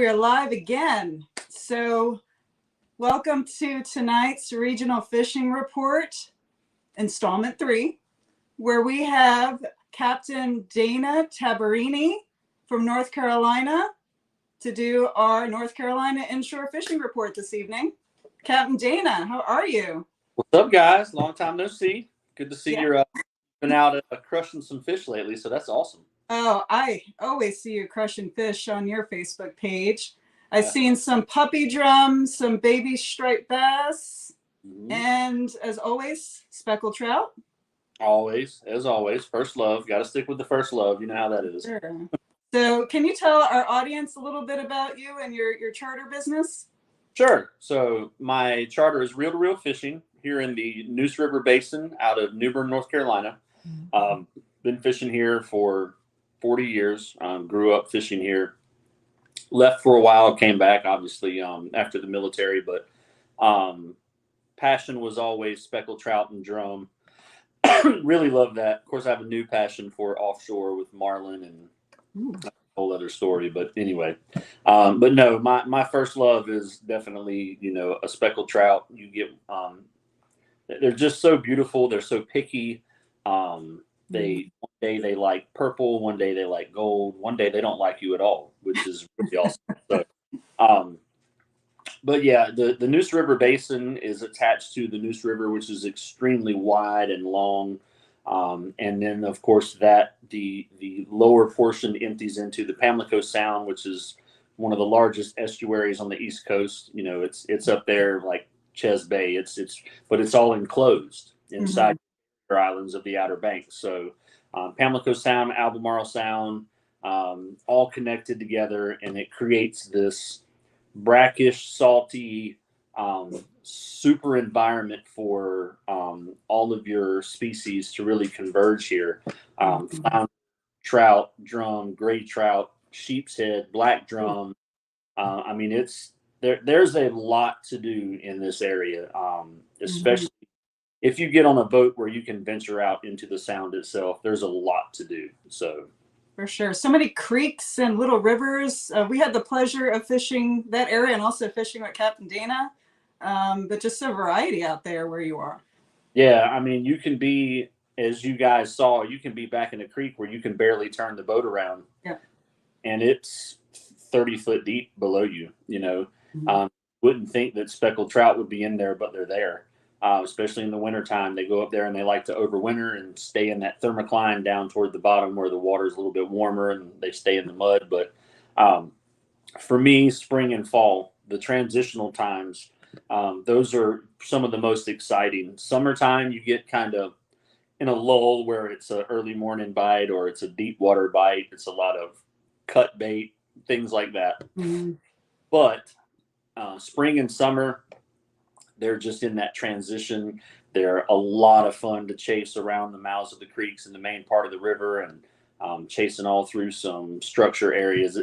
we are live again. So welcome to tonight's Regional Fishing Report, installment 3, where we have Captain Dana Tabarrini from North Carolina to do our North Carolina Inshore Fishing Report this evening. Captain Dana, how are you? What's up, guys? Long time no see. Good to see Yeah. you're been out crushing some fish lately, so that's awesome. Oh, I always see you crushing fish on your Facebook page. I've seen some puppy drums, some baby striped bass, and as always, speckled trout. Always, as always, first love. Got to stick with the first love. You know how that is. Sure. So can you tell our audience a little bit about you and your charter business? Sure. So my charter is Reel to Reel Fishing here in the Neuse River Basin out of New Bern, North Carolina. Been fishing here for 40 years. Grew up fishing here. Left for a while, came back obviously after the military, but passion was always speckled trout and drum. Really love that. Of course, I have a new passion for offshore with marlin and a whole other story. But anyway, but no, my first love is definitely, a speckled trout. You get, they're just so beautiful. They're so picky. One day they like purple, one day they like gold, one day they don't like you at all, which is really awesome. So, but yeah, the Neuse River Basin is attached to the Neuse River, which is extremely wide and long. And then, of course, the lower portion empties into the Pamlico Sound, which is one of the largest estuaries on the East Coast. It's up there like Ches Bay. But it's all enclosed inside the islands of the Outer Banks. So Pamlico Sound, Albemarle Sound, all connected together, and it creates this brackish, salty, super environment for all of your species to really converge here. Flounder, trout, drum, gray trout, sheep's head, black drum. I mean, there's a lot to do in this area, especially if you get on a boat where you can venture out into the sound itself. There's a lot to do. So. For sure. So many creeks and little rivers. We had the pleasure of fishing that area and also fishing with Captain Dana. But just a variety out there where you are. Yeah, I mean, you can be, as you guys saw, you can be back in a creek where you can barely turn the boat around. Yeah. And it's 30 foot deep below you, Wouldn't think that speckled trout would be in there, but they're there. Especially in the wintertime, they go up there and they like to overwinter and stay in that thermocline down toward the bottom where the water's a little bit warmer and they stay in the mud. But for me, spring and fall, the transitional times, those are some of the most exciting. Summertime, you get kind of in a lull where it's an early morning bite or it's a deep water bite. It's a lot of cut bait, things like that. But spring and summer, they're just in that transition. They're a lot of fun to chase around the mouths of the creeks in the main part of the river and chasing all through some structure areas.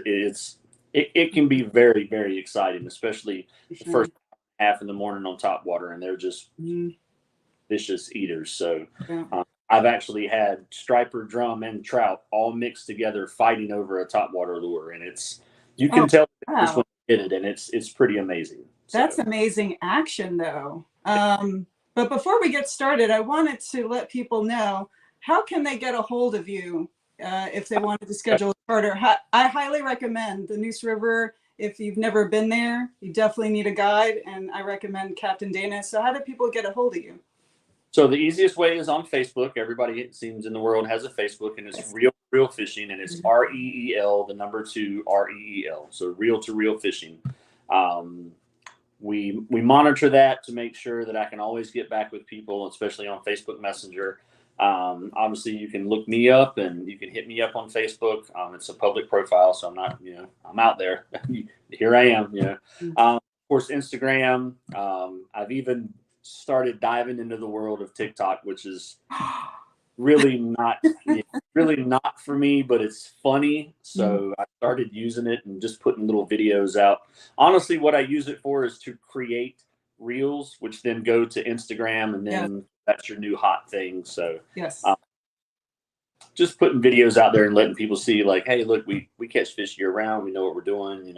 It can be very, very exciting, especially the first half in the morning on top water, and they're just vicious eaters. So I've actually had striper, drum, and trout all mixed together fighting over a topwater lure, and you can tell which one hit it, and it's pretty amazing. That's amazing action, though. But before we get started, I wanted to let people know, how can they get a hold of you if they wanted to schedule a charter? I highly recommend the Neuse River. If you've never been there, you definitely need a guide, and I recommend Captain Dana. So how do people get a hold of you? So the easiest way is on Facebook. Everybody, it seems, in the world has a Facebook, and it's Reel to Reel Fishing, and it's REEL, the number 2, REEL. So Reel to Reel Fishing. We monitor that to make sure that I can always get back with people, especially on Facebook Messenger. Obviously, you can look me up and you can hit me up on Facebook. It's a public profile, so I'm not, I'm out there. Here I am. Of course, Instagram. I've even started diving into the world of TikTok, which is really not for me, but it's funny. So I started using it and just putting little videos out. Honestly, what I use it for is to create reels, which then go to Instagram, and then that's your new hot thing. So just putting videos out there and letting people see, like, hey, look, we catch fish year round. We know what we're doing.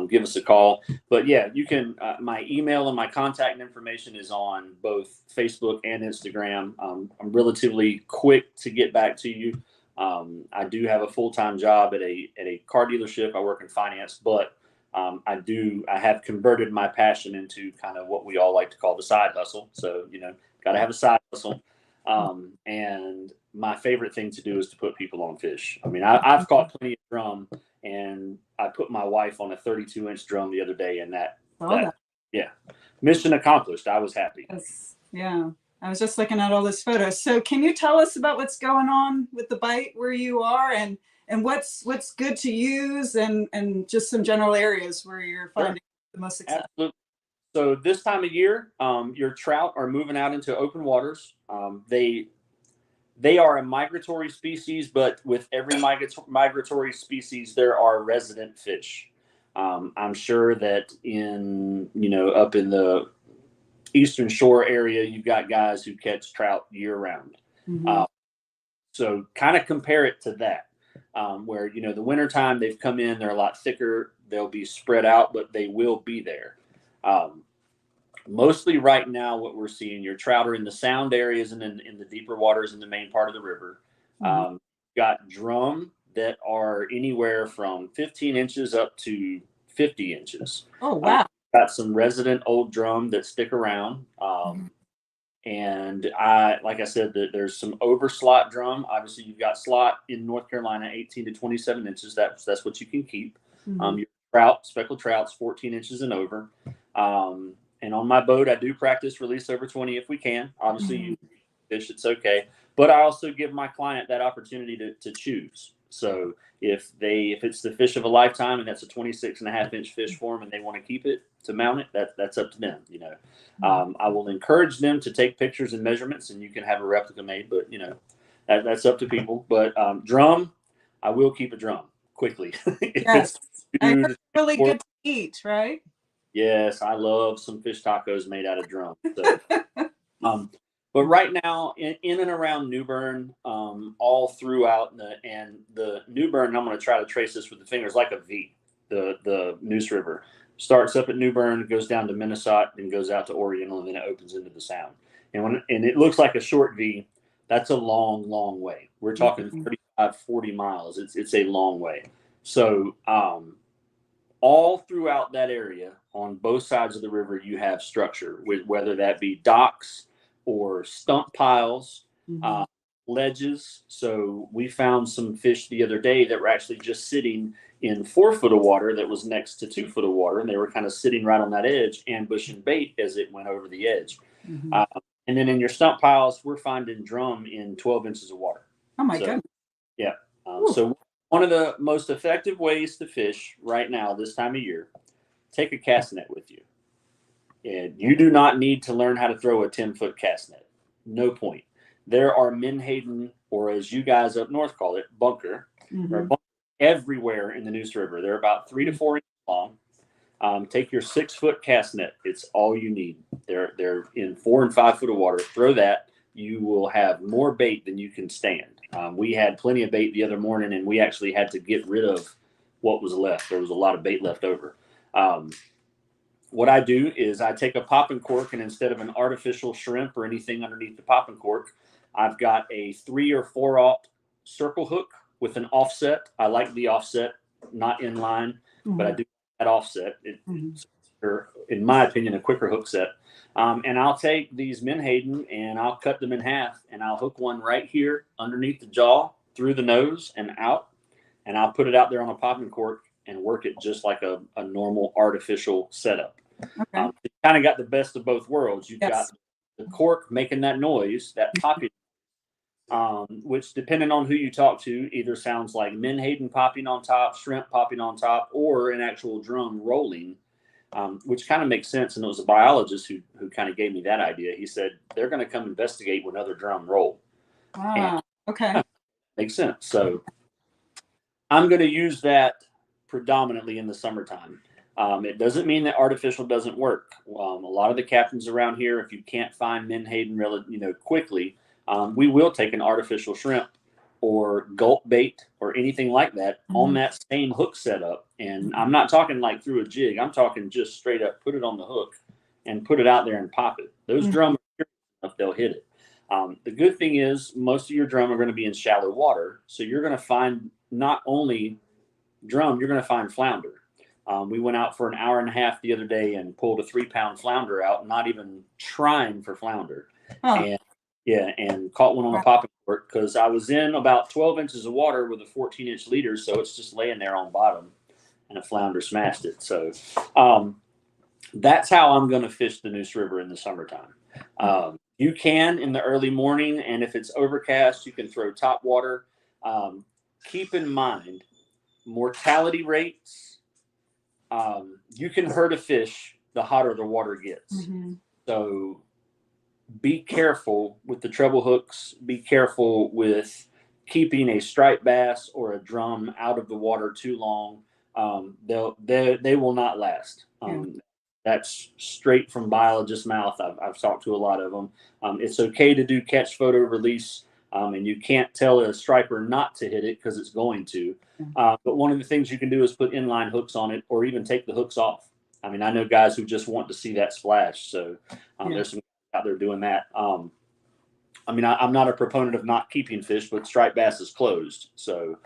give us a call. But yeah, you can, my email and my contact information is on both Facebook and Instagram. I'm relatively quick to get back to you. I do have a full-time job at a car dealership. I work in finance, but I have converted my passion into kind of what we all like to call the side hustle. So, got to have a side hustle. And my favorite thing to do is to put people on fish. I mean, I've caught plenty of drum, and I put my wife on a 32-inch drum the other day, and that yeah, mission accomplished. I was happy. Yes. Yeah. I was just looking at all those photos. So can you tell us about what's going on with the bite where you are, and what's good to use, and just some general areas where you're finding the most success? Absolutely. So this time of year, your trout are moving out into open waters. They are a migratory species, but with every migratory species, there are resident fish. I'm sure that up in the Eastern Shore area, you've got guys who catch trout year round. Mm-hmm. So kind of compare it to that, where, the wintertime they've come in, they're a lot thicker. They'll be spread out, but they will be there. Mostly right now, what we're seeing, your trout are in the sound areas and in the deeper waters in the main part of the river. Mm-hmm. Got drum that are anywhere from 15 inches up to 50 inches. Oh, wow. Got some resident old drum that stick around. And like I said, there's some over slot drum. Obviously, you've got slot in North Carolina, 18 to 27 inches. That's what you can keep. Mm-hmm. Your trout, speckled trouts, 14 inches and over. And on my boat, I do practice release over 20 if we can. Obviously, you fish, it's okay. But I also give my client that opportunity to choose. So if it's the fish of a lifetime and that's a 26.5-inch fish for them and they want to keep it to mount it, that's up to them. I will encourage them to take pictures and measurements, and you can have a replica made. But that's up to people. But drum, I will keep a drum quickly. Yes, I heard it's really good to eat, right? Yes, I love some fish tacos made out of drum. So, but right now, in and around New Bern, all throughout the New Bern, I'm going to try to trace this with the fingers like a V. The Neuse River starts up at New Bern, goes down to Minnesota, and goes out to Oriental, and then it opens into the Sound. And it looks like a short V, that's a long, long way. We're talking 35, 40 miles. It's a long way. So all throughout that area, on both sides of the river, you have structure, whether that be docks or stump piles, ledges. So we found some fish the other day that were actually just sitting in 4 foot of water that was next to 2 foot of water, and they were kind of sitting right on that edge, ambushing bait as it went over the edge. And then in your stump piles, we're finding drum in 12 inches of water. Oh my goodness. Yeah. So one of the most effective ways to fish right now, this time of year, take a cast net with you. And you do not need to learn how to throw a 10-foot cast net. No point. There are menhaden, or as you guys up north call it, bunker. There are bunker everywhere in the Neuse River. They're about 3 to 4 inches long. Take your 6-foot cast net. It's all you need. They're in 4 and 5 foot of water. Throw that. You will have more bait than you can stand. We had plenty of bait the other morning, and we actually had to get rid of what was left. There was a lot of bait left over. What I do is I take a popping cork, and instead of an artificial shrimp or anything underneath the popping cork, I've got a 3 or 4/0 circle hook with an offset. I like the offset, not in line, but I do that offset. It's, in my opinion, a quicker hook set. And I'll take these menhaden and I'll cut them in half, and I'll hook one right here underneath the jaw, through the nose and out, and I'll put it out there on a popping cork and work it just like a normal artificial setup. Okay. You kind of got the best of both worlds. You've got the cork making that noise, that popping, which, depending on who you talk to, either sounds like menhaden popping on top, shrimp popping on top, or an actual drum rolling, which kind of makes sense. And it was a biologist who kind of gave me that idea. He said, they're going to come investigate when other drum roll. Okay. Makes sense. So I'm going to use that predominantly in the summertime. It doesn't mean that artificial doesn't work. A lot of the captains around here, if you can't find menhaden quickly, we will take an artificial shrimp or gulp bait or anything like that on that same hook setup. And I'm not talking like through a jig. I'm talking just straight up put it on the hook and put it out there and pop it. Those drum are enough, they'll hit it. The good thing is most of your drum are going to be in shallow water. So you're going to find not only drum, you're going to find flounder. We went out for an hour and a half the other day and pulled a 3-pound flounder out, not even trying for flounder. And caught one on a popping cork because I was in about 12 inches of water with a 14-inch leader. So it's just laying there on bottom and a flounder smashed it. So that's how I'm going to fish the Neuse River in the summertime. You can in the early morning, and if it's overcast, you can throw top water. Keep in mind, mortality rates, you can hurt a fish the hotter the water gets. So be careful with the treble hooks. Be careful with keeping a striped bass or a drum out of the water too long. They will not last. That's straight from biologist's mouth. I've talked to a lot of them. It's okay to do catch, photo, release, and you can't tell a striper not to hit it because it's going to. But one of the things you can do is put inline hooks on it, or even take the hooks off. I mean, I know guys who just want to see that splash. So there's some guys out there doing that. I mean, I'm not a proponent of not keeping fish, but striped bass is closed. So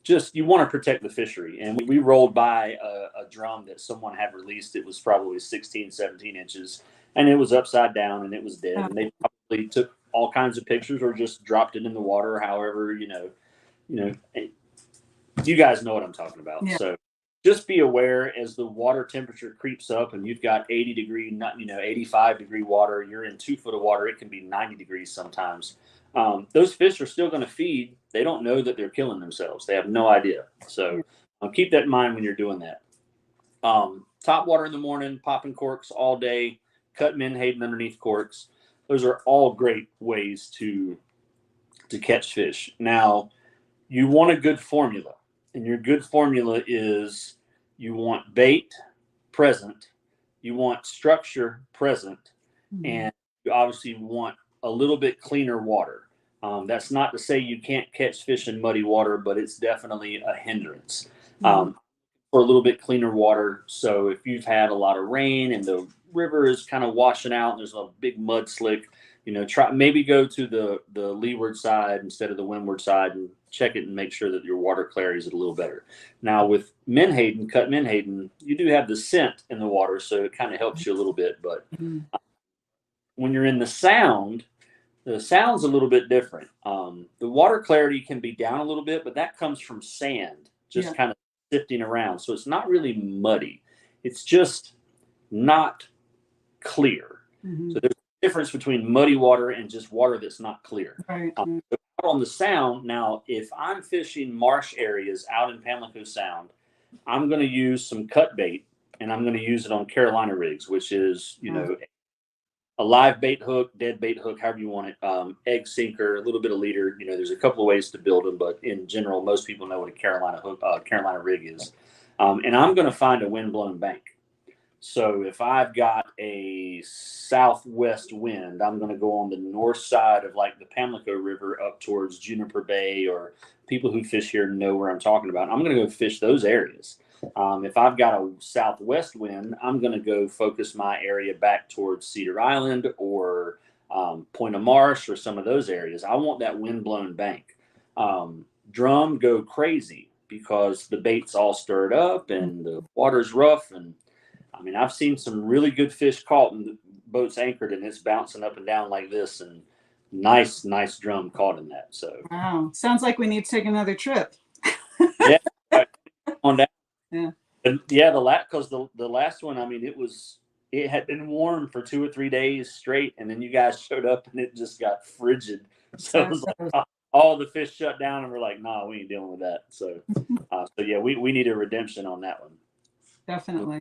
just you want to protect the fishery. And we rolled by a drum that someone had released. It was probably 16, 17 inches, and it was upside down and it was dead. And they probably took all kinds of pictures or just dropped it in the water. However, you guys know what I'm talking about. So just be aware as the water temperature creeps up and you've got 80 degree, 85 degree water, you're in 2 foot of water. It can be 90 degrees sometimes. Those fish are still going to feed. They don't know that they're killing themselves. They have no idea. So keep that in mind when you're doing that. Top water in the morning, popping corks all day, cut menhaden underneath corks. Those are all great ways to catch fish. Now, you want a good formula. And your good formula is you want bait present, you want structure present, and you obviously want a little bit cleaner water. That's not to say you can't catch fish in muddy water, but it's definitely a hindrance for a little bit cleaner water. So if you've had a lot of rain and the river is kind of washing out and there's a big mud slick, try maybe go to the leeward side instead of the windward side and check it and make sure that your water clarity is a little better. Now with menhaden, cut menhaden, you do have the scent in the water, so it kind of helps you a little bit. But when you're in the sound's a little bit different. The water clarity can be down a little bit, but that comes from sand just kind of sifting around. So it's not really muddy. It's just not clear. So there's a difference between muddy water and just water that's not clear. On the sound, now, if I'm fishing marsh areas out in Pamlico Sound, I'm going to use some cut bait, and I'm going to use it on Carolina rigs, which is, a live bait hook, dead bait hook, however you want it, egg sinker, a little bit of leader. There's a couple of ways to build them, but in general, most people know what a Carolina rig is. And I'm going to find a wind-blown bank. So if I've got a southwest wind, I'm going to go on the north side of like the Pamlico River up towards Juniper Bay, or people who fish here know where I'm talking about. I'm going to go fish those areas. If I've got a southwest wind, I'm going to go focus my area back towards Cedar Island or Point of Marsh or some of those areas. I want that wind-blown bank. Drum go crazy because the bait's all stirred up and the water's rough. And I mean, I've seen some really good fish caught and the boat's anchored and it's bouncing up and down like this, and nice drum caught in that. So wow, sounds like we need to take another trip. Yeah, on that. Because the last one, I mean, it had been warm for 2 or 3 days straight, and then you guys showed up and it just got frigid. So it was like all the fish shut down, and we're like, nah, we ain't dealing with that. So yeah, we need a redemption on that one. Definitely.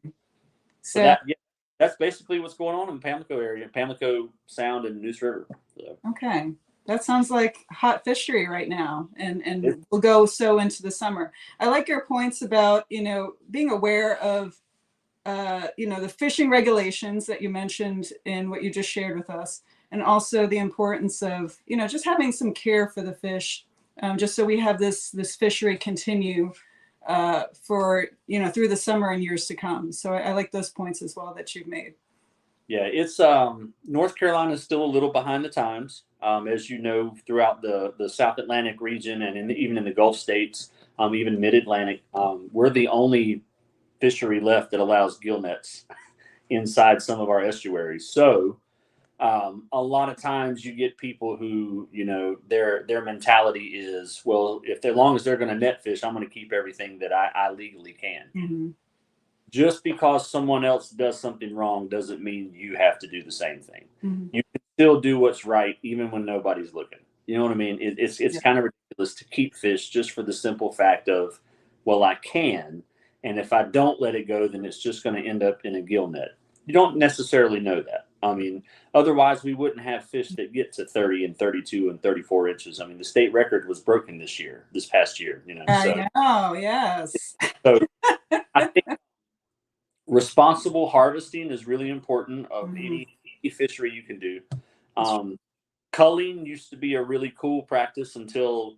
So that's basically what's going on in the Pamlico area, Pamlico Sound and Neuse River. So. Okay. That sounds like hot fishery right now, and we'll go so into the summer. I like your points about, being aware of, the fishing regulations that you mentioned in what you just shared with us, and also the importance of, just having some care for the fish just so we have this fishery continue for, through the summer and years to come. So I like those points as well that you've made. Yeah, it's North Carolina is still a little behind the times, as you know, throughout the South Atlantic region and even in the Gulf states, even Mid-Atlantic. We're the only fishery left that allows gill nets inside some of our estuaries. So a lot of times you get people who, their mentality is, well, if as long as they're going to net fish, I'm going to keep everything that I legally can. Mm-hmm. Just because someone else does something wrong doesn't mean you have to do the same thing. Mm-hmm. You can still do what's right even when nobody's looking. You know what I mean? It's kind of ridiculous to keep fish just for the simple fact of, well, I can, and if I don't let it go, then it's just going to end up in a gill net. You don't necessarily know that. I mean, otherwise we wouldn't have fish that get to 30 and 32 and 34 inches. I mean, the state record was broken this past year. I know, yes. So I think responsible harvesting is really important of Mm-hmm. any fishery you can do. Culling used to be a really cool practice until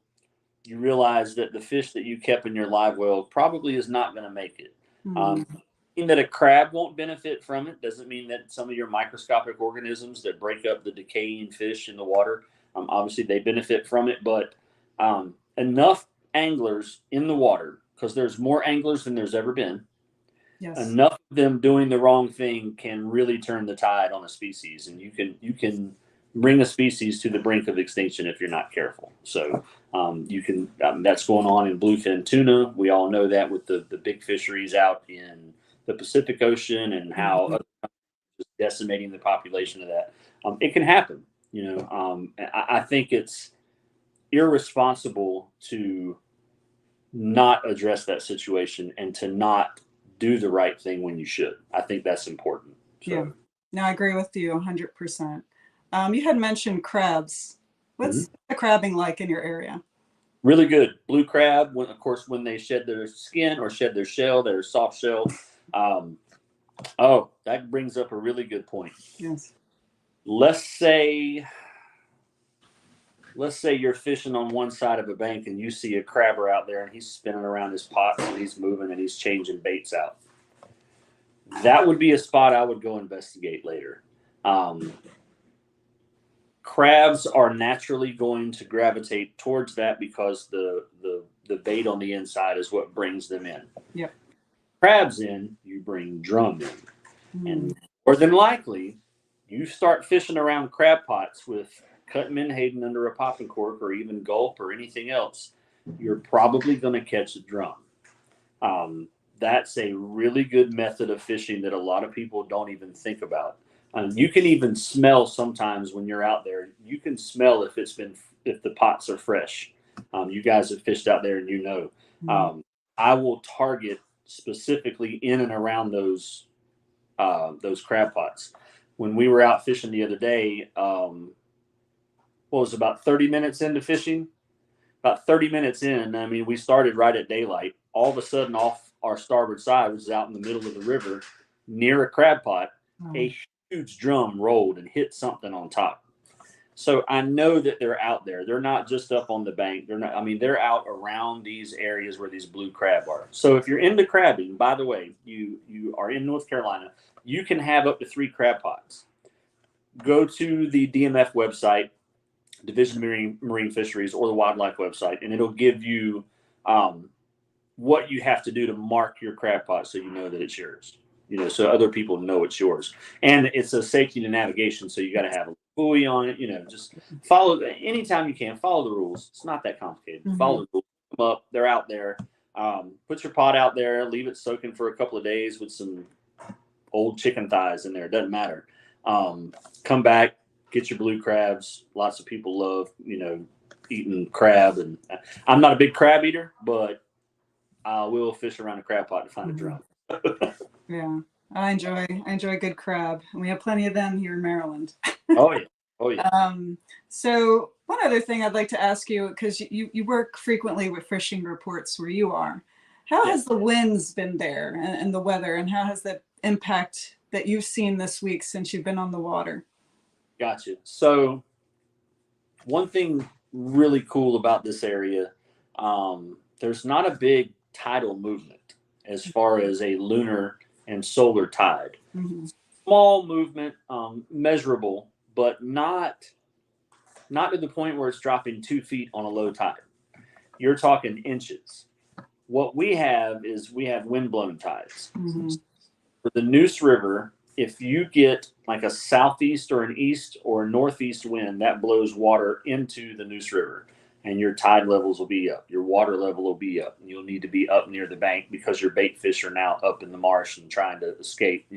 you realize that the fish that you kept in your live well probably is not going to make it. Mm-hmm. That a crab won't benefit from it doesn't mean that some of your microscopic organisms that break up the decaying fish in the water, obviously they benefit from it, but enough anglers in the water, because there's more anglers than there's ever been. Yes. Enough of them doing the wrong thing can really turn the tide on a species, and you can bring a species to the brink of extinction if you're not careful. So that's going on in bluefin tuna. We all know that with the big fisheries out in the Pacific Ocean and how other countries are just decimating the population of that. It can happen. I think it's irresponsible to not address that situation and to not do the right thing when you should. I think that's important. So. Yeah, no, I agree with you 100%. You had mentioned crabs. What's the crabbing like in your area? Really good. Blue crab, when they shed their skin or shed their shell, their soft shell. That brings up a really good point. Yes. Let's say you're fishing on one side of a bank and you see a crabber out there and he's spinning around his pots and he's moving and he's changing baits out. That would be a spot I would go investigate later. Crabs are naturally going to gravitate towards that because the bait on the inside is what brings them in. Yep. Crabs in, you bring drum in. Mm-hmm. And more than likely, you start fishing around crab pots with cut menhaden under a popping cork or even gulp or anything else, you're probably going to catch a drum. That's a really good method of fishing that a lot of people don't even think about. You can even smell sometimes when you're out there. You can smell if the pots are fresh. You guys have fished out there and you know. Mm-hmm. I will target specifically in and around those crab pots. When we were out fishing the other day, about 30 minutes into fishing? About 30 minutes in, I mean, we started right at daylight. All of a sudden, off our starboard side, was out in the middle of the river near a crab pot. Oh. A huge drum rolled and hit something on top. So I know that they're out there. They're not just up on the bank. They're out around these areas where these blue crab are. So if you're into crabbing, by the way, you are in North Carolina, you can have up to 3 crab pots. Go to the DMF website, Division of Marine Fisheries, or the wildlife website, and it'll give you what you have to do to mark your crab pot so you know that it's yours. So other people know it's yours. And it's a safety to navigation, so you got to have a buoy on it. Just follow, anytime you can, follow the rules. It's not that complicated. Mm-hmm. Follow the rules. Come up, they're out there. Put your pot out there, leave it soaking for a couple of days with some old chicken thighs in there. It doesn't matter. Come back, get your blue crabs. Lots of people love, eating crab. And I'm not a big crab eater, but I will fish around a crab pot to find a drum. Yeah, I enjoy good crab, and we have plenty of them here in Maryland. Oh yeah. So one other thing I'd like to ask you, because you work frequently with fishing reports where you are, how has the winds been there and the weather, and how has that impact that you've seen this week since you've been on the water? Gotcha. So one thing really cool about this area. There's not a big tidal movement as far as a lunar and solar tide. Mm-hmm. Small movement, measurable, but not to the point where it's dropping 2 feet on a low tide. You're talking inches. What we have is windblown tides. Mm-hmm. For the Neuse River, if you get like a southeast or an east or a northeast wind, that blows water into the Neuse River, and your tide levels will be up. Your water level will be up. And you'll need to be up near the bank because your bait fish are now up in the marsh and trying to escape,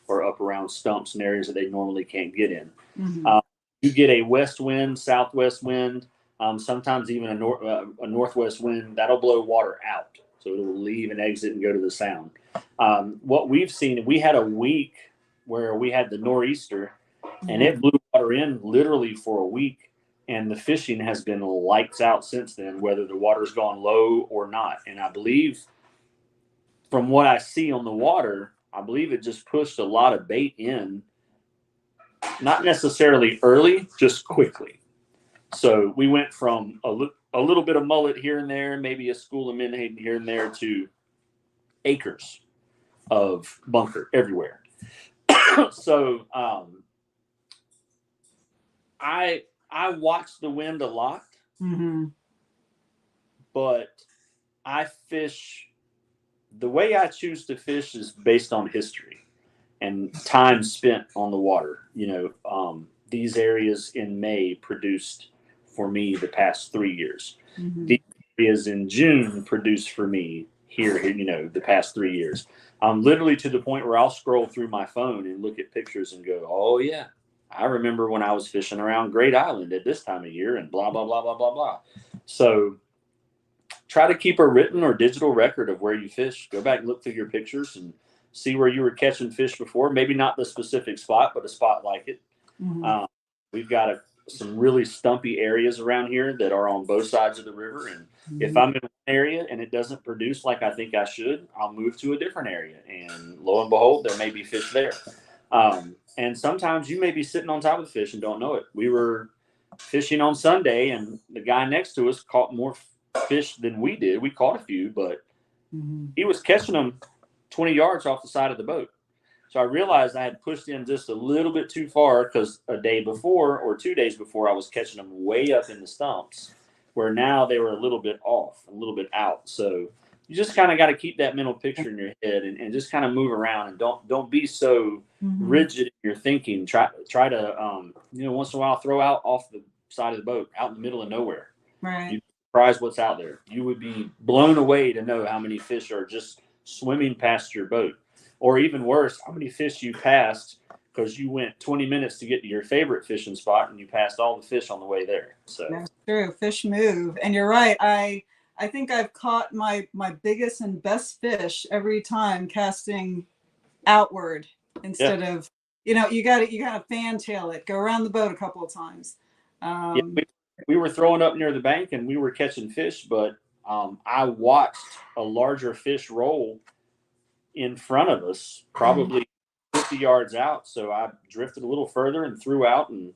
or up around stumps and areas that they normally can't get in. Mm-hmm. You get a west wind, southwest wind, sometimes even a northwest wind, that'll blow water out. So it will leave and exit and go to the sound. What we've seen, we had a week where we had the nor'easter, and it blew water in literally for a week. And the fishing has been lights out since then, whether the water's gone low or not. And I believe, from what I see on the water, I believe it just pushed a lot of bait in, not necessarily early, just quickly. So we went from a little bit of mullet here and there, maybe a school of menhaden here and there, to acres of bunker everywhere. So I watch the wind a lot, Mm-hmm. but I fish. The way I choose to fish is based on history and time spent on the water. These areas in May produced for me the past 3 years. Mm-hmm. These areas in June produced for me here, the past 3 years. Literally to the point where I'll scroll through my phone and look at pictures and go, oh yeah, I remember when I was fishing around Great Island at this time of year and blah, blah, blah, blah, blah, blah. So try to keep a written or digital record of where you fish. Go back and look through your pictures and see where you were catching fish before. Maybe not the specific spot, but a spot like it. Mm-hmm. We've got some really stumpy areas around here that are on both sides of the river. And if I'm in an area and it doesn't produce like I think I should, I'll move to a different area. And lo and behold, there may be fish there. And sometimes you may be sitting on top of the fish and don't know it. We were fishing on Sunday, and the guy next to us caught more fish than we did. We caught a few, but he was catching them 20 yards off the side of the boat. So I realized I had pushed in just a little bit too far, because a day before or 2 days before I was catching them way up in the stumps, where now they were a little bit off, a little bit out. So you just kind of got to keep that mental picture in your head and just kind of move around, and don't be so rigid in your thinking. Try to once in a while throw out off the side of the boat, out in the middle of nowhere. Right. You'd be surprised what's out there. You would be blown away to know how many fish are just swimming past your boat, or even worse, how many fish you passed because you went 20 minutes to get to your favorite fishing spot and you passed all the fish on the way there. So that's true. Fish move, and you're right. I think I've caught my biggest and best fish every time casting outward instead of, you got to fantail it, go around the boat a couple of times. We were throwing up near the bank and we were catching fish, but I watched a larger fish roll in front of us, probably 50 yards out. So I drifted a little further and threw out, and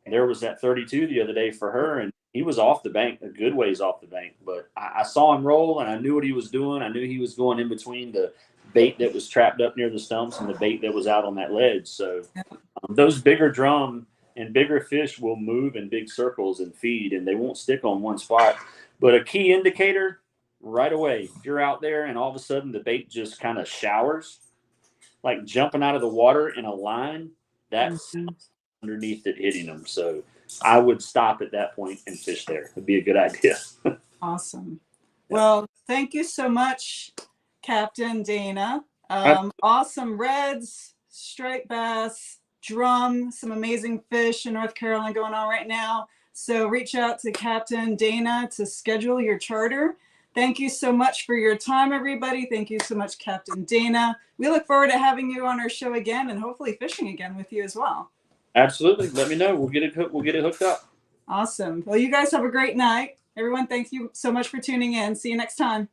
there was that 32 the other day for her, and he was off the bank, a good ways off the bank. But I saw him roll, and I knew what he was doing. I knew he was going in between the bait that was trapped up near the stumps and the bait that was out on that ledge. So those bigger drum and bigger fish will move in big circles and feed, and they won't stick on one spot. But a key indicator right away, if you're out there and all of a sudden the bait just kind of showers, like jumping out of the water in a line, that's underneath it hitting them. So I would stop at that point and fish there. It'd be a good idea. Awesome. Well, thank you so much, Captain Dana. Awesome reds, striped bass, drum, some amazing fish in North Carolina going on right now. So reach out to Captain Dana to schedule your charter. Thank you so much for your time, everybody. Thank you so much, Captain Dana. We look forward to having you on our show again, and hopefully fishing again with you as well. Absolutely. Let me know. We'll get it hooked up. Awesome. Well, you guys have a great night. Everyone, thank you so much for tuning in. See you next time.